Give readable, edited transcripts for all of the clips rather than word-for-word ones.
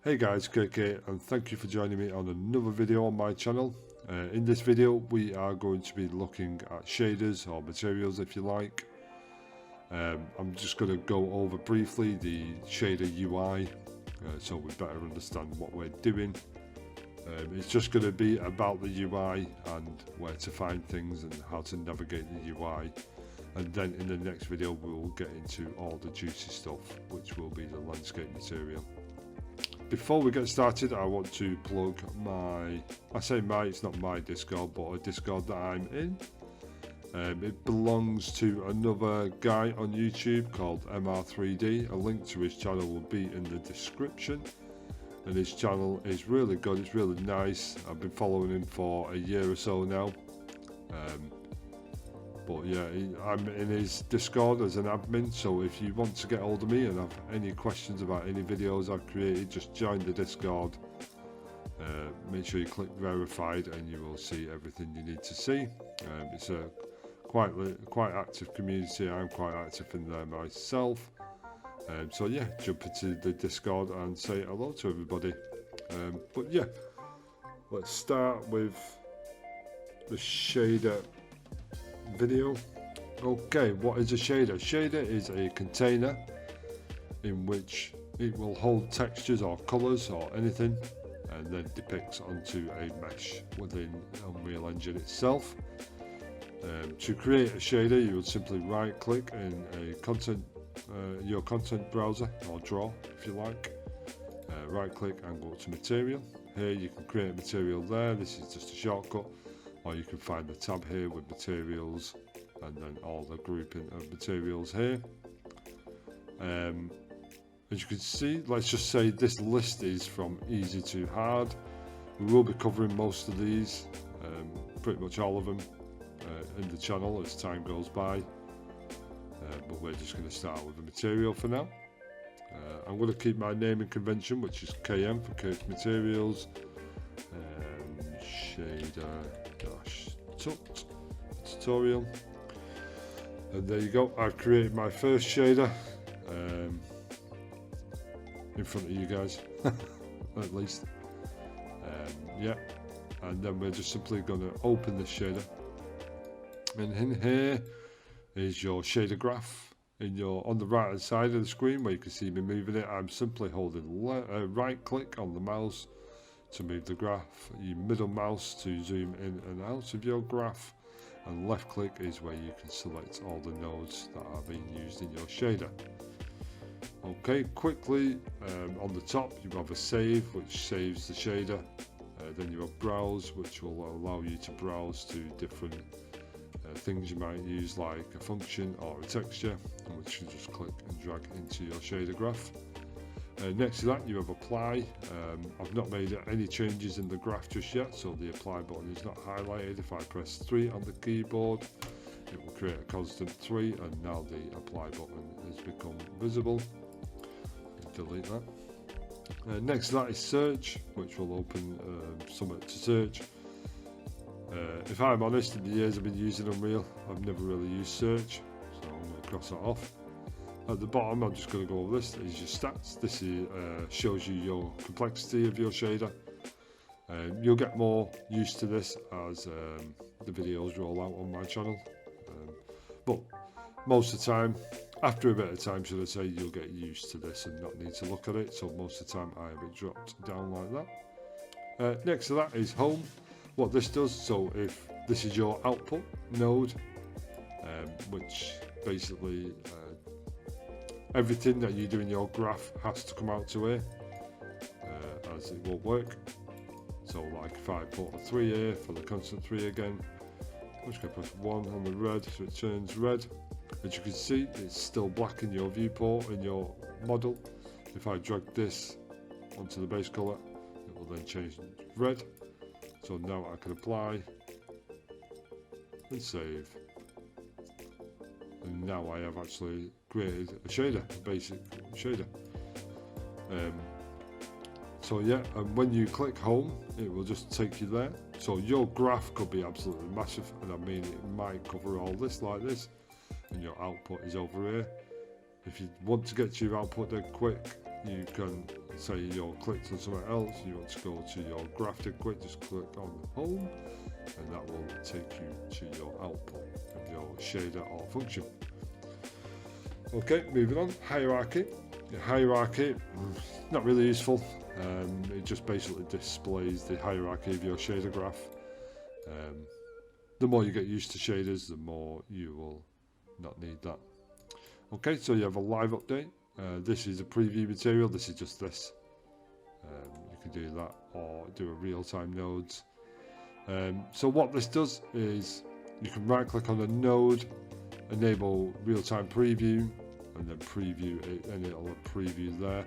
Hey guys, KK, and thank you for joining me on another video on my channel. In this video we are going to be looking at shaders or materials if you like. I'm just going to go over briefly the shader UI so we better understand what we're doing. It's just going to be about the UI and where to find things and how to navigate the UI, and then in the next video we will get into all the juicy stuff, which will be the landscape material. Before we get started, I want to plug it's not my Discord, but a Discord that I'm in. It belongs to another guy on YouTube called MR3D. A link to his channel will be in the description. And his channel is really good, it's really nice. I've been following him for a year or so now. But yeah, I'm in his Discord as an admin, so if you want to get hold of me and have any questions about any videos I've created, just join the Discord. Make sure you click verified and you will see everything you need to see. It's a quite active community. I'm quite active in there myself. So yeah, jump into the Discord and say hello to everybody. But yeah, let's start with the shader video. Okay, what is a shader? Shader is a container in which it will hold textures or colors or anything and then depicts onto a mesh within Unreal Engine itself. To create a shader, you would simply right click in your content browser or draw if you like, right click and go to material. Here you can create a material there. This is just a shortcut. Or you can find the tab here with materials and then all the grouping of materials here. As you can see, let's just say this list is from easy to hard. We will be covering most of these, pretty much all of them in the channel as time goes by. But we're just going to start with the material for now. I'm going to keep my naming convention, which is KM for Curved Materials. Shader tut tutorial, and there you go. I've created my first shader in front of you guys at least. Yeah, and then we're just simply going to open this shader, and in here is your shader graph. On the right hand side of the screen where you can see me moving it, I'm simply holding right click on the mouse to move the graph, your middle mouse to zoom in and out of your graph, and left click is where you can select all the nodes that are being used in your shader. Okay, quickly, on the top you have a save, which saves the shader. Then you have browse, which will allow you to browse to different things you might use, like a function or a texture, which you just click and drag into your shader graph. Next to that you have apply. I've not made any changes in the graph just yet, so the apply button is not highlighted. If I press 3 on the keyboard, it will create a constant 3, and now the apply button has become visible. Delete that. Next to that is search, which will open something to search. If I'm honest, in the years I've been using Unreal, I've never really used search, so I'm going to cross that off. At the bottom, I'm just going to go over this, is your stats. This shows you your complexity of your shader. You'll get more used to this as the videos roll out on my channel. But most of the time, after a bit of time should I say, you'll get used to this and not need to look at it. So most of the time I have it dropped down like that. Next to that is home. What this does, so if this is your output node, which basically everything that you do in your graph has to come out to here, as it won't work. So like if I put a 3 here for the constant 3 again, I'm just going to put 1 on the red so it turns red. As you can see, it's still black in your viewport, in your model. If I drag this onto the base colour, it will then change red. So now I can apply and save. And now I have actually created a shader, a basic shader. So yeah, and when you click home, it will just take you there. So your graph could be absolutely massive, and I mean it might cover all this like this, and your output is over here. If you want to get to your output dead quick, you can say you're clicked on something else, you want to go to your graph to quick, just click on home, and that will take you to your output of your shader or function. Okay, moving on, hierarchy. Your hierarchy, not really useful. It just basically displays the hierarchy of your shader graph. The more you get used to shaders, the more you will not need that. Okay, so you have a live update. This is a preview material. This is just this. You can do that or do a real-time nodes. So what this does is you can right-click on a node, enable real-time preview, and then preview it, and it'll preview there.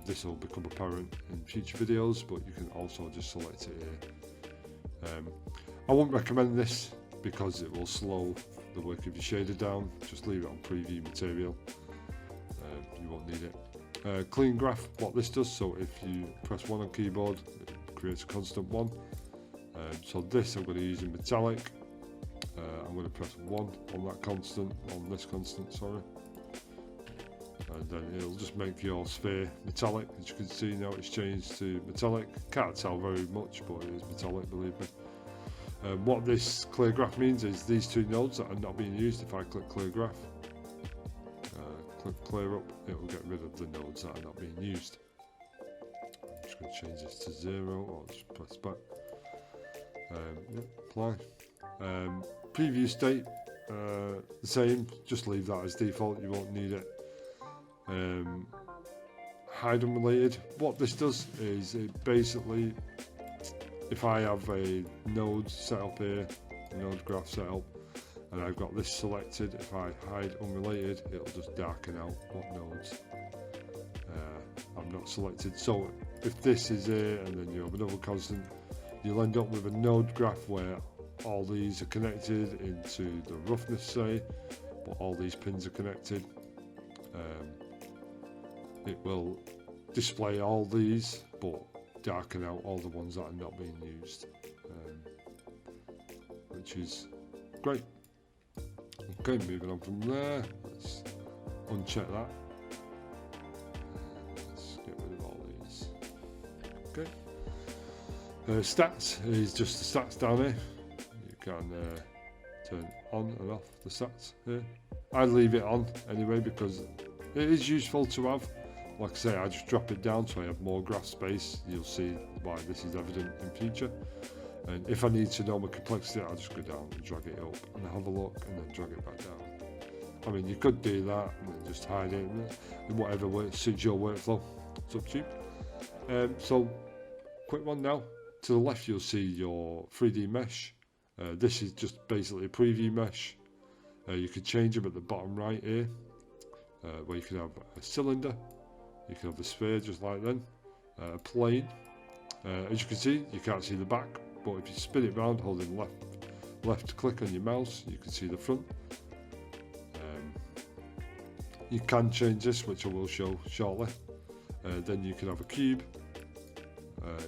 This will become apparent in future videos, but you can also just select it here. I won't recommend this because it will slow the work of your shader down. Just leave it on preview material. You won't need it. Clean graph, what this does, so if you press 1 on keyboard, it creates a constant 1. So this I'm going to use in metallic. I'm going to press 1 on that constant, on this constant, sorry. And then it'll just make your sphere metallic. As you can see now, it's changed to metallic. Can't tell very much, but it is metallic, believe me. What this clear graph means is these two nodes that are not being used. If I click clear graph, click clear up, it will get rid of the nodes that are not being used. I'm just going to change this to 0, or just press back. Apply. Preview state, the same, just leave that as default, you won't need it. Hide unrelated, what this does is it basically, if I have a node set up here, a node graph set up, and I've got this selected, if I hide unrelated, it'll just darken out what nodes I'm not selected. So if this is here and then you have another constant, you'll end up with a node graph where all these are connected into the roughness, say, but all these pins are connected. It will display all these, but darken out all the ones that are not being used, which is great. Okay, moving on from there, let's uncheck that. Let's get rid of all these. Okay. Stats is just the stats down here. You can turn on and off the stats here. I leave it on anyway because it is useful to have. Like I say, I just drop it down so I have more graph space. You'll see why this is evident in future. And if I need to know my complexity, I'll just go down and drag it up and have a look and then drag it back down. I mean, you could do that and then just hide it in whatever way suits your workflow. It's up to you. So, quick one now. To the left, you'll see your 3D mesh. This is just basically a preview mesh. You can change them at the bottom right here, where you can have a cylinder. You can have the sphere just like then, a plane. As you can see, you can't see the back, but if you spin it round holding left click on your mouse, you can see the front. You can change this, which I will show shortly. Then you can have a cube.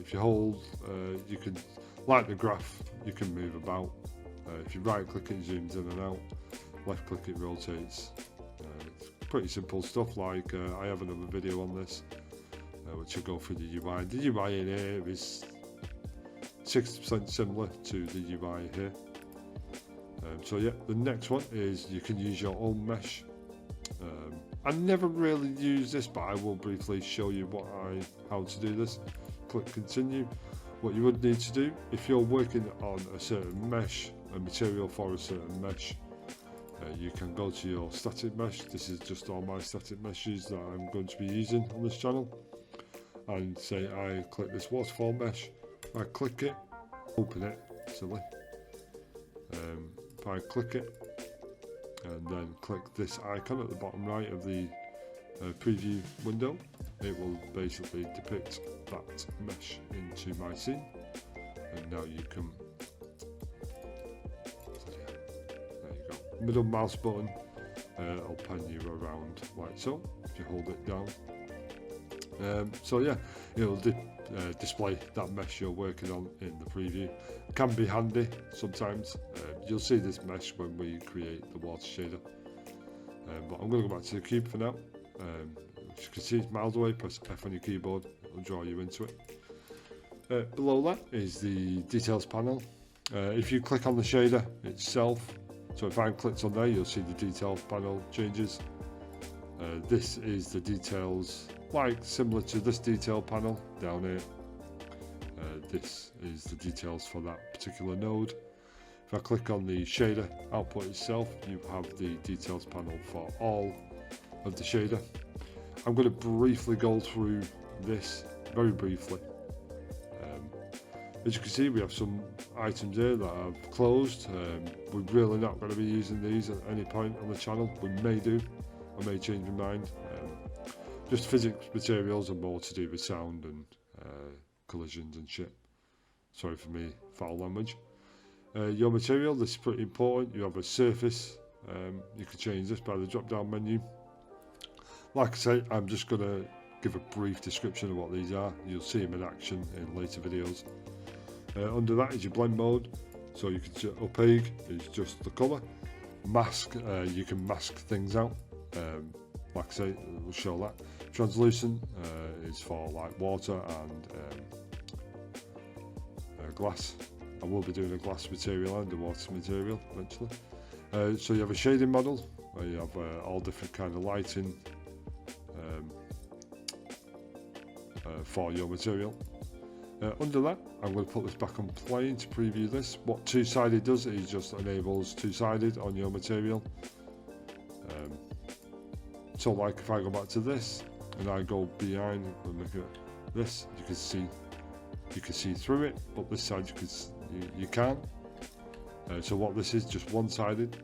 If you hold, you can, like the graph, you can move about. If you right click it, zooms in and out. Left click it, rotates. Pretty simple stuff. Like I have another video on this, which will go through the UI. The UI in here is 60% similar to the UI here. So yeah, the next one is you can use your own mesh. I never really use this, but I will briefly show you how to do this. Click continue. What you would need to do if you're working on a certain mesh, a material for a certain mesh, you can go to your static mesh. This is just all my static meshes that I'm going to be using on this channel, and say I click this waterfall mesh. I click it, open it, silly. If I click it and then click this icon at the bottom right of the preview window, it will basically depict that mesh into my scene, and now you can, there you go, middle mouse button, I'll pan you around like so if you hold it down. So yeah, it'll display that mesh you're working on in the preview. Can be handy sometimes. You'll see this mesh when we create the water shader, but I'm going to go back to the cube for now. As you can see, it's miles away. Press F on your keyboard, it'll draw you into it. Below that is the details panel. If you click on the shader itself, so if I clicked on there, you'll see the details panel changes. This is the details, like similar to this detail panel down here. This is the details for that particular node. If I click on the shader output itself, you have the details panel for all of the shader. I'm going to briefly go through this, very briefly. As you can see, we have some items here that I've closed. We're really not going to be using these at any point on the channel. We may do, I may change my mind. Just physics materials and more to do with sound and collisions and shit. Sorry for me, foul language. Your material, this is pretty important. You have a surface. You can change this by the drop down menu. Like I say, I'm just going to give a brief description of what these are. You'll see them in action in later videos. Under that is your blend mode, so you can opaque is just the colour. Mask, you can mask things out. Like I say, we'll show that. Translucent is for like water and glass. I will be doing a glass material and a water material eventually. So you have a shading model where you have all different kind of lighting for your material. Under that, I'm going to put this back on plane to preview this. What two-sided does is just enables two-sided on your material. So like if I go back to this and I go behind and look at this, you can see through it, but this side you can't. So what this is, just one-sided.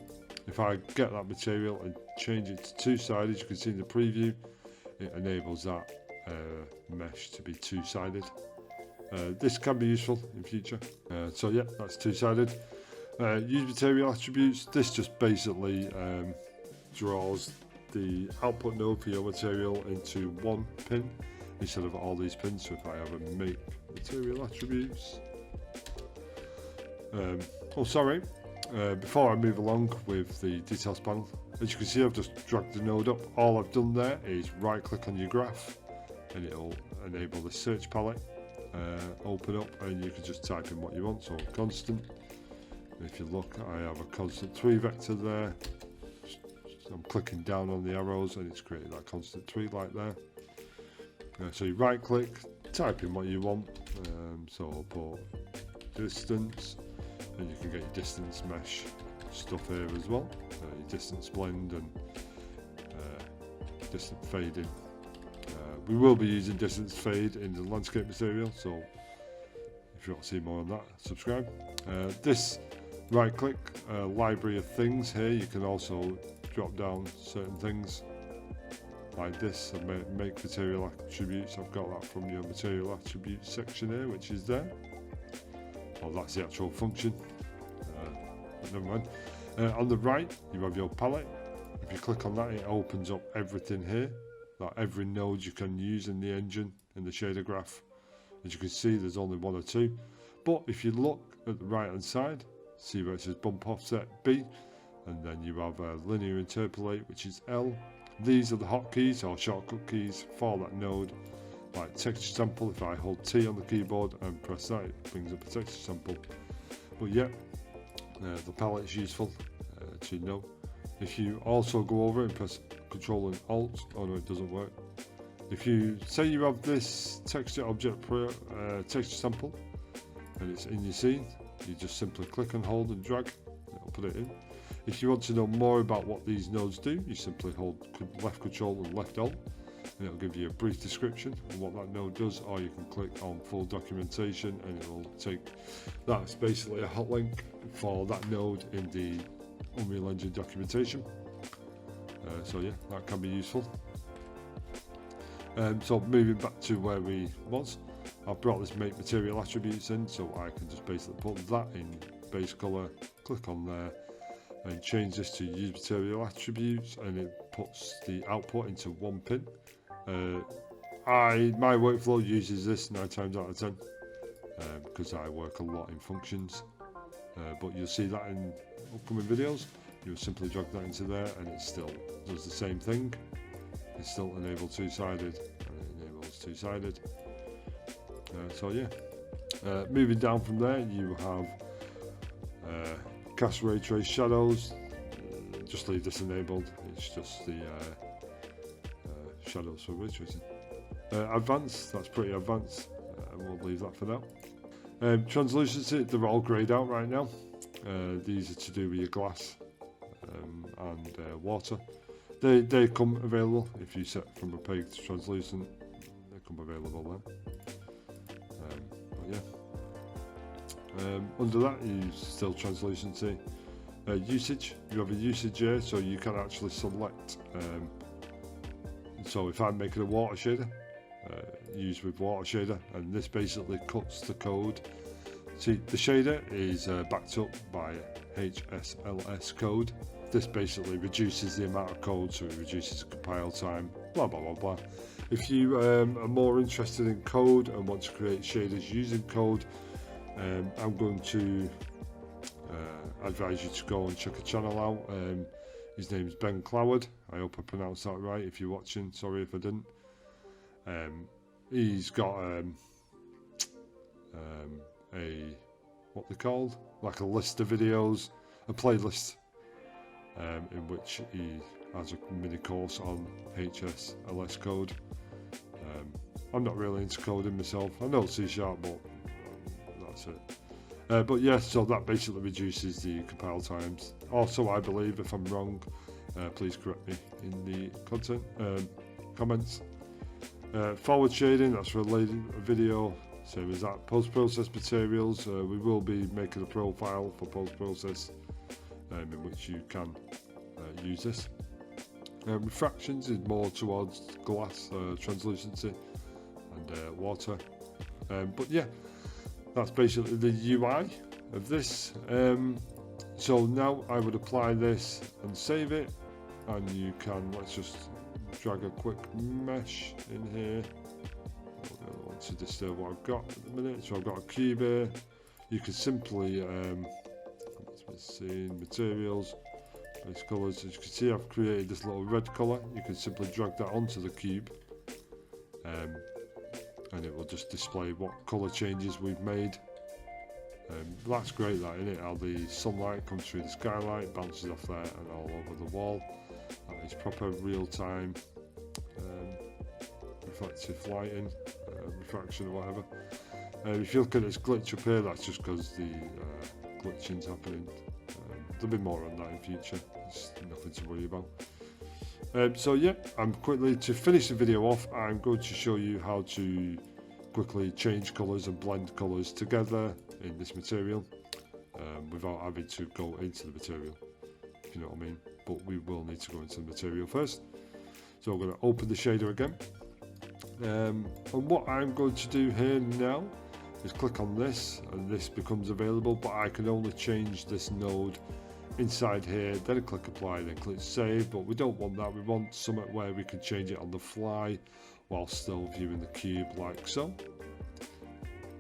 If I get that material and change it to two-sided, you can see in the preview, it enables that mesh to be two-sided. This can be useful in future. So yeah, that's two-sided. Use material attributes. This just basically draws the output node for your material into one pin instead of all these pins. So if I have a make material attributes, before I move along with the details panel, as you can see, I've just dragged the node up. All I've done there is right click on your graph and it'll enable the search palette. Open up and you can just type in what you want, so constant. If you look, I have a constant 3 vector there. I'm clicking down on the arrows and it's created that constant 3 like there. So you right click, type in what you want, so I'll put distance, and you can get your distance mesh stuff here as well, your distance blend and distance fading. We will be using distance fade in the landscape material, so if you want to see more on that, subscribe. This right click library of things here, you can also drop down certain things like this and make material attributes. I've got that from your material attributes section here, which is there. Well, that's the actual function, but never mind. On the right you have your palette. If you click on that, it opens up everything here, like every node you can use in the engine in the shader graph. As you can see, there's only 1 or 2, but if you look at the right hand side, see where it says bump offset B, and then you have a linear interpolate, which is L. These are the hotkeys or shortcut keys for that node, like texture sample. If I hold T on the keyboard and press that, it brings up a texture sample. But yeah, the palette is useful to know. If you also go over and press Control and Alt, oh no, it doesn't work. If you say you have this texture object texture sample and it's in your scene, you just simply click and hold and drag, it'll put it in. If you want to know more about what these nodes do, you simply hold left Control and left Alt, and it'll give you a brief description of what that node does, or you can click on full documentation and it will take, that's basically a hot link for that node in the Unreal Engine documentation. So yeah, that can be useful. So moving back to where we was, I've brought this make material attributes in, so I can just basically put that in base color, click on there and change this to use material attributes, and it puts the output into one pin. My workflow uses this 9 times out of 10 because I work a lot in functions, but you'll see that in upcoming videos. You'll simply drag that into there and it still does the same thing. it's still enabled two-sided, and it enables two-sided. So yeah, moving down from there, you have cast ray trace shadows. Just leave this enabled. It's just the shadows for ray tracing. Advanced, that's pretty advanced. We'll leave that for now. Translucency, they're all greyed out right now. These are to do with your glass and water. They come available if you set from opaque to translucent. They come available then. But yeah. Under that, you use still translucency. Usage, you have a usage here, so you can actually select. So if I'm making a water shader, use with water shader, and this basically cuts the code. See, the shader is backed up by HSLS code. This basically reduces the amount of code, so it reduces compile time, blah blah blah blah. If you are more interested in code and want to create shaders using code, I'm going to advise you to go and check a channel out. His name's Ben Cloward. I hope I pronounced that right. If you're watching, sorry if I didn't. He's got a what they called, like a list of videos, a playlist, in which he has a mini course on HSLS code. I'm not really into coding myself. I know C#, but that's it. But yeah, so that basically reduces the compile times. Also, I believe, if I'm wrong, please correct me in the comments. Forward shading, that's for a later video, same as that. Post-process materials, we will be making a profile for post-process in which you can use this. Refractions is more towards glass, translucency and water. But yeah, that's basically the UI of this. So now I would apply this and save it, and you can, let's just drag a quick mesh in here. I don't want to disturb what I've got at the minute. So I've got a cube here. You can simply let's see, materials, base colors. As you can see, I've created this little red color. You can simply drag that onto the cube, and it will just display what color changes we've made. That's great, that, isn't it? How the sunlight comes through the skylight, bounces off there and all over the wall. That is proper real-time reflective lighting, refraction or whatever. If you look at this glitch up here, that's just because the glitching's happening. There'll be more on that in future. It's nothing to worry about. So yeah, to finish the video off, I'm going to show you how to quickly change colours and blend colours together in this material without having to go into the material, if you know what I mean. But we will need to go into the material first. So I'm going to open the shader again, and what I'm going to do here now is click on this, and this becomes available, but I can only change this node inside here. Then click apply, then click save. But we don't want that. We want something where we can change it on the fly while still viewing the cube, like so.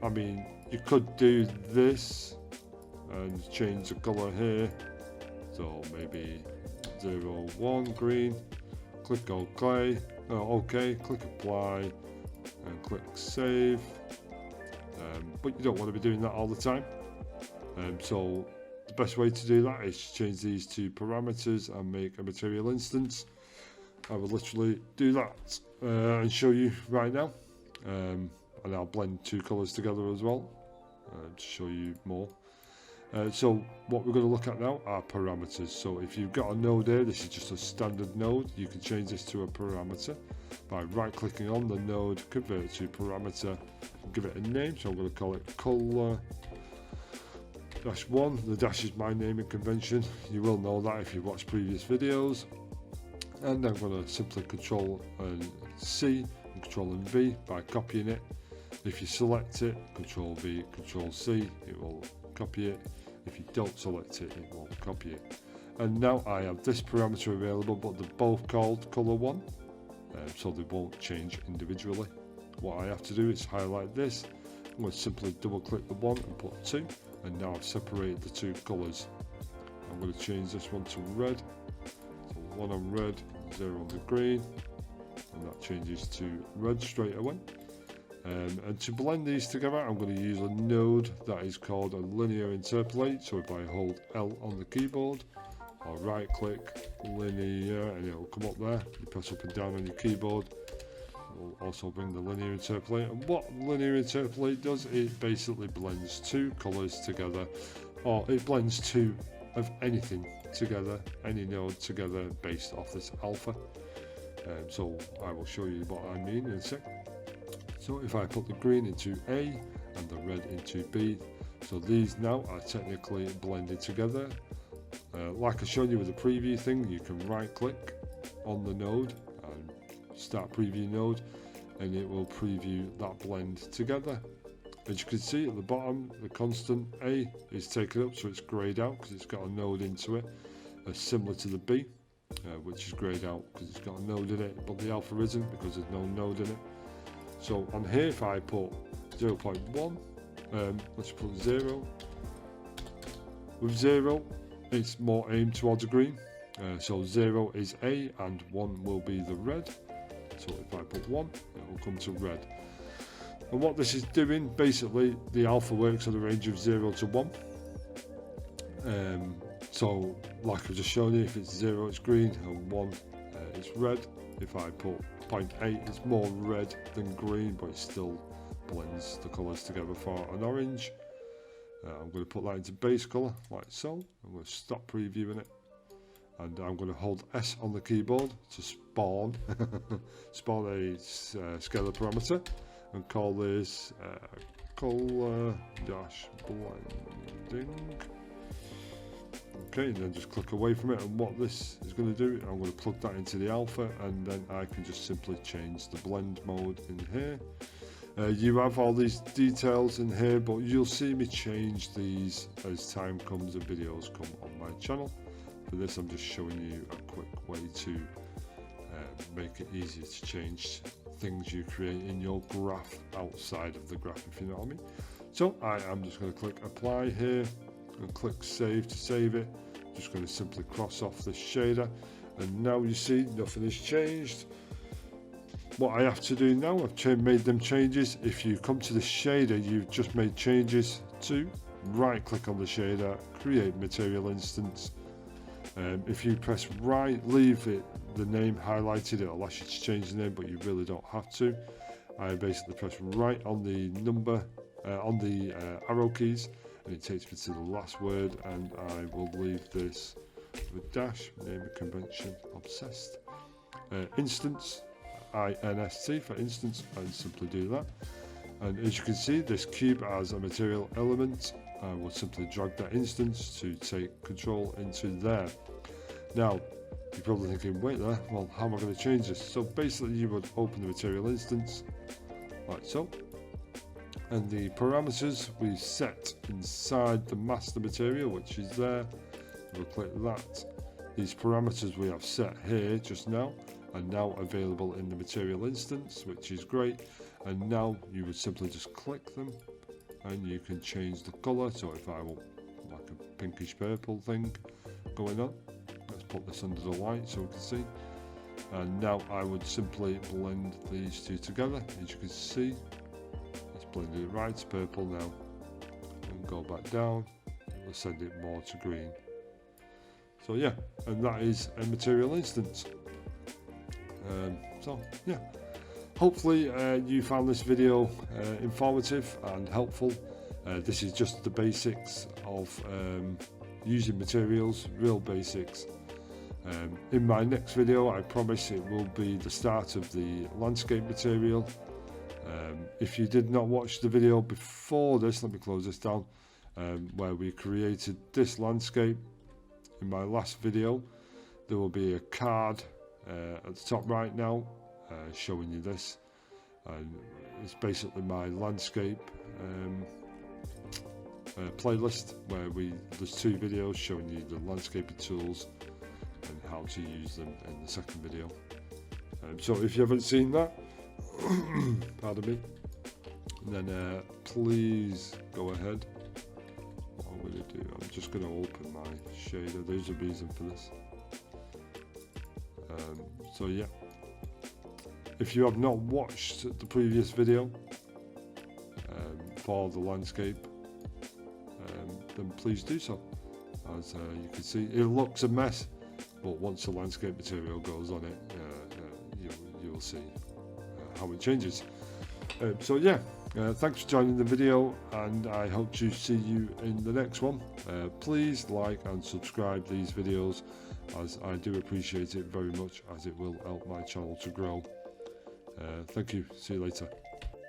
I mean, you could do this and change the color here, so maybe 01 green, click OK, click apply and click save. But you don't want to be doing that all the time, so the best way to do that is to change these to parameters and make a material instance. I will literally do that and show you right now, and I'll blend two colours together as well to show you more. So what we're going to look at now are parameters. So if you've got a node here, this is just a standard node. You can change this to a parameter by right clicking on the node, convert it to parameter, and give it a name. So I'm going to call it color -1. The dash is my naming convention. You will know that if you've watched previous videos. And I'm going to simply Control and C and Control and V by copying it. If you select it, Control V, Control C, it will copy it. If you don't select it, it won't copy it. And now I have this parameter available, but they're both called color1, so they won't change individually. What I have to do is highlight this. I'm going to simply double click the 1 and put 2, and now I've separated the two colours. I'm going to change this one to red. So 1 on red, 0 on the green. and that changes to red straight away. And to blend these together, I'm going to use a node that is called a linear interpolate. So if I hold L on the keyboard, I'll right click linear and it will come up there. You press up and down on your keyboard. It will also bring the linear interpolate. And what linear interpolate does, it basically blends two colours together, or it blends two of anything together, any node together based off this alpha. So I will show you what I mean in a sec. So if I put the green into A and the red into B, so these now are technically blended together. Like I showed you with the preview thing, you can right click on the node and start preview node, and it will preview that blend together. As you can see at the bottom, the constant A is taken up, so it's greyed out because it's got a node into it, similar to the B, which is greyed out because it's got a node in it, but the alpha isn't because there's no node in it. So on here, if I put 0.1, let's put 0. With 0, it's more aimed towards a green. So 0 is A and 1 will be the red. So if I put 1, it will come to red. And what this is doing, basically, the alpha works at a range of 0 to 1. So like I've just shown you, if it's 0, it's green, and 1, it's red. If I put 0.8, it's more red than green, but it still blends the colours together for an orange. I'm going to put that into base colour, like so. I'm going to stop previewing it, and I'm going to hold S on the keyboard to spawn spawn a scalar parameter, and call this colour dash blending. Okay, and then just click away from it, and what this is going to do, I'm going to plug that into the alpha, and then I can just simply change the blend mode in here. You have all these details in here, but you'll see me change these as time comes and videos come on my channel. For this, I'm just showing you a quick way to make it easier to change things you create in your graph outside of the graph, if you know what I mean. So I am just going to click apply here and click save to save it. Just going to simply cross off this shader, and now you see nothing has changed. What I have to do now, I've made them changes. If you come to the shader you've just made changes to, right click on the shader, create material instance. If you press right, leave it the name highlighted, it'll ask you to change the name, but you really don't have to. I basically press right on the number, on the arrow keys, and it takes me to the last word, and I will leave this with dash, name a convention, obsessed. Instance, INST for instance, and simply do that. And as you can see, this cube has a material element. I will simply drag that instance to take control into there. Now, you're probably thinking, wait there, well, how am I going to change this? So basically, you would open the material instance, like so. And the parameters we set inside the master material, which is there. We'll click that. These parameters we have set here just now are now available in the material instance, which is great. And now you would simply just click them, and you can change the colour. So if I want like a pinkish purple thing going on, let's put this under the light so we can see. And now I would simply blend these two together. As you can see, it's blended right to purple now, and go back down. Let's send it more to green. So yeah, and that is a material instance. So yeah, hopefully you found this video informative and helpful. This is just the basics of using materials, real basics. In my next video, I promise it will be the start of the landscape material. If you did not watch the video before this, let me close this down, where we created this landscape. In my last video, there will be a card at the top right now showing you this, and it's basically my landscape playlist, where there's two videos showing you the landscaping tools and how to use them in the second video. So if you haven't seen that, pardon me, then please go ahead. What I'm going to do, I'm just going to open my shader. There's a reason for this. So yeah, If you have not watched the previous video for the landscape, then please do so. As you can see, it looks a mess, but once the landscape material goes on it, you will see how it changes. So yeah, thanks for joining the video, and I hope to see you in the next one. Please like and subscribe these videos, as I do appreciate it very much, as it will help my channel to grow. Thank you. See you later.